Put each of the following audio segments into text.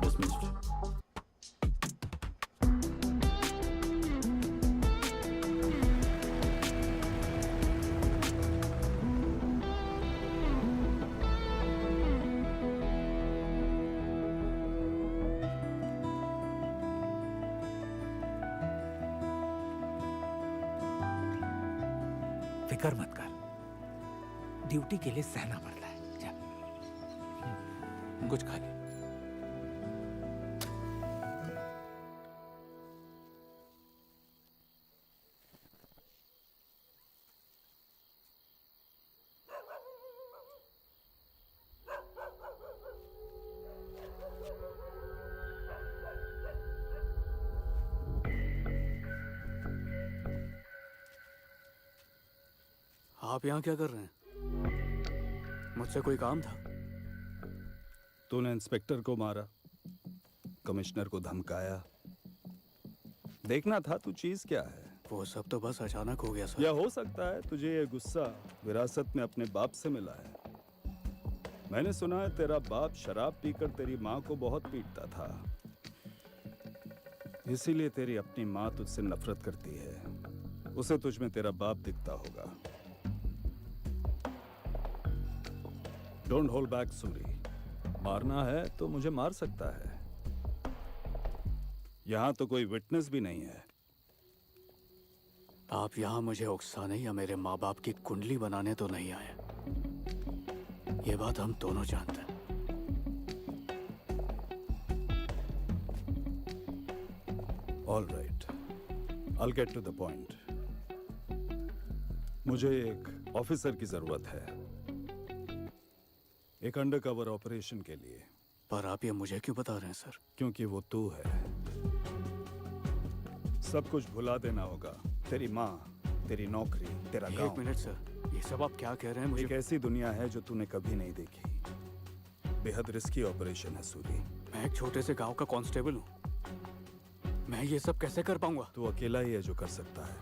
Dismissed. फिकर मत कर, ड्यूटी के लिए सहना पड़ता है। जा, कुछ खा ले। आप यहाँ क्या कर रहे हैं? मुझसे कोई काम था? तूने इंस्पेक्टर को मारा, कमिश्नर को धमकाया, देखना था तू चीज क्या है। वो सब तो बस अचानक हो गया सर। या हो सकता है तुझे ये गुस्सा विरासत में अपने बाप से मिला है। मैंने सुना है तेरा बाप शराब पीकर तेरी माँ को बहुत पीटता था, इसीलिए तेरी अपनी माँ तुझसे नफरत करती है। उसे तुझ में तेरा बाप दिखता होगा। डोंट होल्ड बैक सूरी, मारना है तो मुझे मार सकता है। यहां तो कोई विटनेस भी नहीं है। आप यहाँ मुझे उकसाने या मेरे माँ बाप की कुंडली बनाने तो नहीं आए। ये बात हम दोनों जानते हैं। All right, I'll get to the point. मुझे एक ऑफिसर की जरूरत है, एक अंडरकवर ऑपरेशन के लिए। पर आप ये मुझे क्यों बता रहे हैं सर? क्योंकि वो तू है। सब कुछ भुला देना होगा, तेरी माँ, तेरी नौकरी, तेरा गांव। एक मिनट सर, ये सब आप क्या कह रहे हैं? मुझे एक ऐसी दुनिया है जो तूने कभी नहीं देखी। बेहद रिस्की ऑपरेशन है सूरी। मैं एक छोटे से गांव का कांस्टेबल हूँ, मैं ये सब कैसे कर पाऊंगा? तू अकेला ही है जो कर सकता है।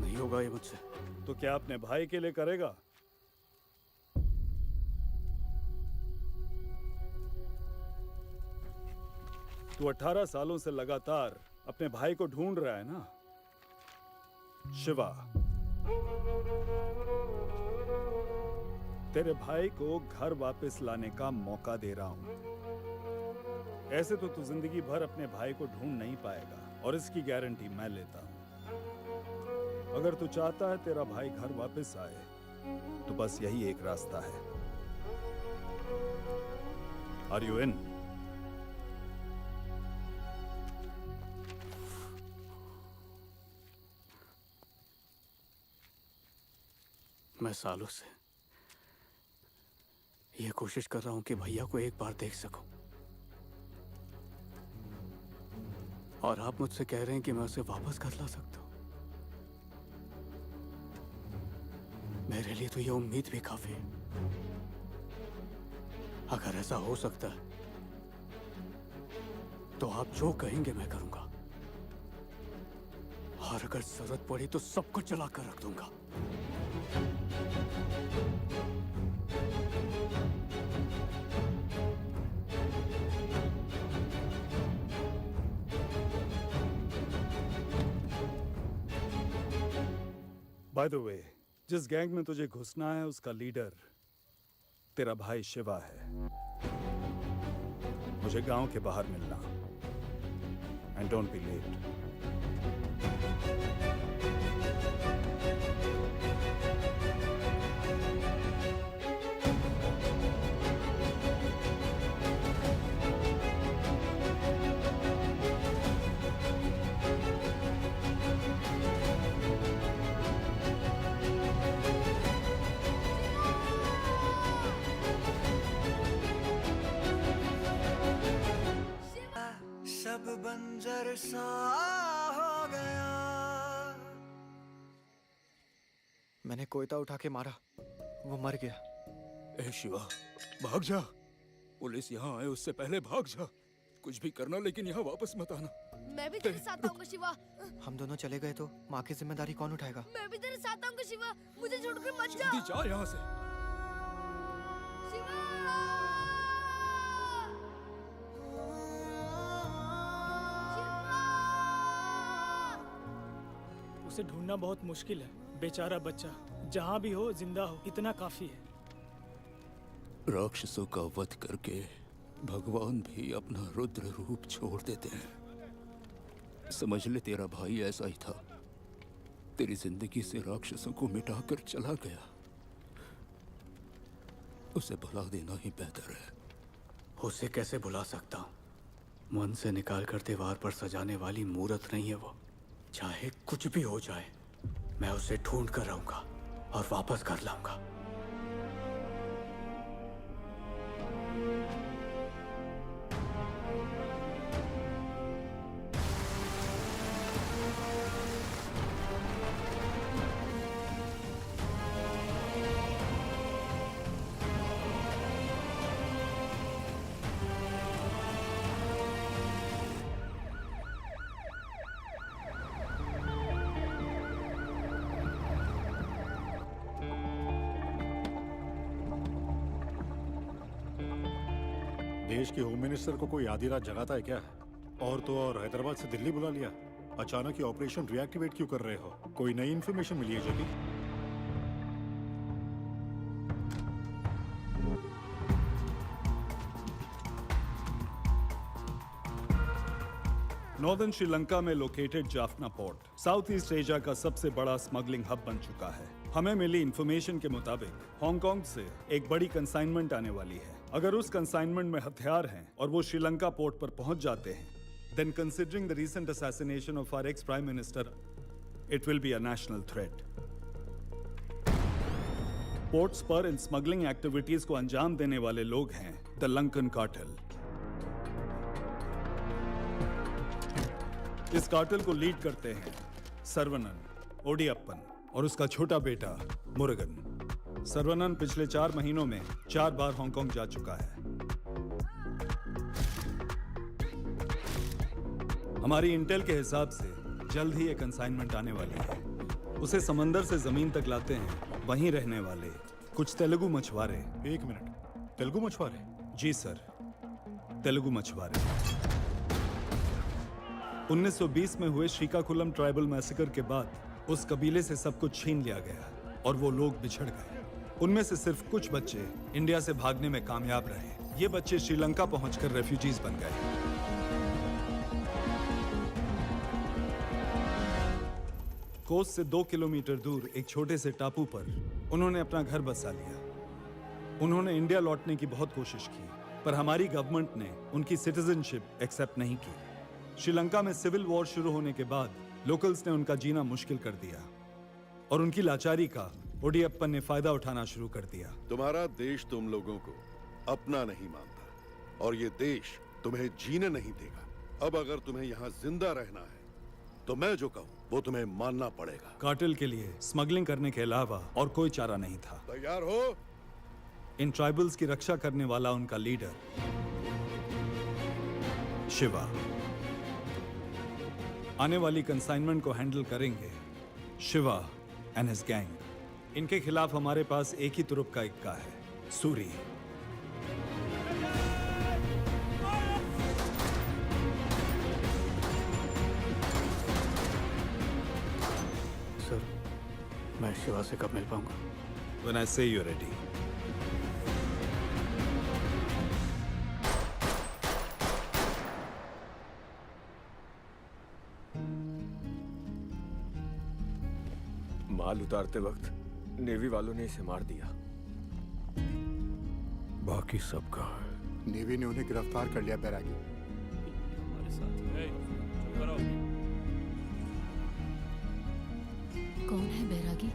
नहीं होगा ये मुझसे। तो क्या अपने भाई के लिए करेगा? तू 18 सालों से लगातार अपने भाई को ढूंढ रहा है ना शिवा। तेरे भाई को घर वापस लाने का मौका दे रहा हूं। ऐसे तो तू जिंदगी भर अपने भाई को ढूंढ नहीं पाएगा, और इसकी गारंटी मैं लेता हूं। अगर तू चाहता है तेरा भाई घर वापस आए, तो बस यही एक रास्ता है। Are you in? मैं सालों से ये कोशिश कर रहा हूं कि भैया को एक बार देख सकूं, और आप मुझसे कह रहे हैं कि मैं उसे वापस घर ला सकता हूं। मेरे लिए तो ये उम्मीद भी काफी है। अगर ऐसा हो सकता है तो आप जो कहेंगे मैं करूंगा, और अगर जरूरत पड़ी तो सब कुछ जला कर रख दूंगा। बाय द वे, जिस गैंग में तुझे घुसना है उसका लीडर तेरा भाई शिवा है। मुझे गांव के बाहर मिलना, एंड डोंट बी लेट। सब बंजर सा हो गया। मैंने कोयता उठा के मारा, वो मर गया। ए शिवा, भाग जा। पुलिस यहाँ आए उससे पहले भाग जा। कुछ भी करना, लेकिन यहाँ वापस मत आना। मैं भी तेरे साथ आऊंगा शिवा। हम दोनों चले गए तो माँ की जिम्मेदारी कौन उठाएगा? मैं भी तेरे साथ आऊंगा शिवा, मुझे छोड़कर मत जा। जल्दी जा यहाँ से। शिवा! शिवा! उसे ढूंढना बहुत मुश्किल है, बेचारा बच्चा। जहाँ भी हो, जिंदा हो, इतना काफी है। राक्षसों का वध करके भगवान भी अपना रुद्र रूप छोड़ देते हैं। समझ ले, तेरा भाई ऐसा ही था। तेरी जिंदगी से राक्षसों को मिटाकर चला गया। उसे भुला देना ही बेहतर है। उसे कैसे भुला सकता हूँ? मन से निकाल कर दीवार पर सजाने वाली मूर्त नहीं है वो। चाहे कुछ भी हो जाए, मैं उसे ढूंढ कर रहूंगा और वापस कर लाऊंगा। देश के होम मिनिस्टर को कोई आधी रात जगाता है क्या? और तो और हैदराबाद से दिल्ली बुला लिया। अचानक ये ऑपरेशन रिएक्टिवेट क्यों कर रहे हो? कोई नई इन्फॉर्मेशन मिली है जल्दी? नॉर्दर्न श्रीलंका में located Jaffna port south east Asia का सबसे बड़ा स्मगलिंग हब बन चुका है। हमें मिली इंफॉर्मेशन के मुताबिक हांगकांग से एक बड़ी कंसाइनमेंट आने वाली है। अगर उस कंसाइनमेंट में हथियार हैं और वो श्रीलंका पोर्ट पर पहुंच जाते हैं, then considering the recent assassination of our ex-prime minister, it will be a national threat. Ports पर इन स्मगलिंग एक्टिविटीज को अंजाम देने वाले लोग हैं द लंकन कार्टेल। इस कार्टेल को लीड करते हैं सर्वनन, ओडियप्पन और उसका छोटा बेटा मुरुगन। सर्वनन पिछले 4 महीनों में 4 बार हांगकांग जा चुका है। हमारी इंटेल के हिसाब से जल्द ही एक कंसाइनमेंट आने वाली है। उसे समंदर से जमीन तक लाते हैं वहीं रहने वाले कुछ तेलुगु मछुआरे। 1 मिनट, तेलुगु मछुआरे? जी सर, तेलुगु मछुआरे। 1920 में हुए श्रीकाकुलम ट्राइबल मैसेकर के बाद उस कबीले से सब कुछ छीन लिया गया और वो लोग बिछड़ गए। उनमें से सिर्फ कुछ बच्चे इंडिया से भागने में कामयाब रहे। ये बच्चे श्रीलंका पहुंचकर रेफ्यूजीज बन गए। कोस्ट से 2 किलोमीटर दूर एक छोटे से टापू पर उन्होंने अपना घर बसा लिया। उन्होंने इंडिया लौटने की बहुत कोशिश की, पर हमारी गवर्नमेंट ने उनकी सिटीजनशिप एक्सेप्ट नहीं की। श्रीलंका में सिविल वॉर शुरू होने के बाद लोकल्स ने उनका जीना मुश्किल कर दिया और उनकी लाचारी का ओडियप्पन ने फायदा उठाना शुरू कर दिया। तुम्हारा देश तुम लोगों को अपना नहीं मानता और ये देश तुम्हें जीने नहीं देगा। अब अगर तुम्हें यहाँ जिंदा रहना है तो मैं जो कहूँ वो तुम्हें मानना पड़ेगा। कार्टेल के लिए स्मगलिंग करने के अलावा और कोई चारा नहीं था। तैयार हो? इन ट्राइबल्स की रक्षा करने वाला उनका लीडर शिवा। आने वाली कंसाइनमेंट को हैंडल करेंगे शिवा एंड हिज गैंग। इनके खिलाफ हमारे पास एक ही तुरुप का इक्का है, सूरी। सर, मैं शिवा से कब मिल पाऊंगा? When I say you're ready. माल उतारते वक्त नेवी वालों ने इसे मार दिया। बाकी सब कहाँ है? नेवी ने उन्हें गिरफ्तार कर लिया बैरागी। कौन है बैरागी?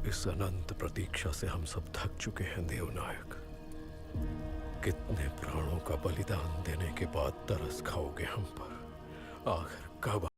इस अनंत प्रतीक्षा से हम सब थक चुके हैं देवनायक। कितने प्राणों का बलिदान देने के बाद तरस खाओगे हम पर? आखिर कब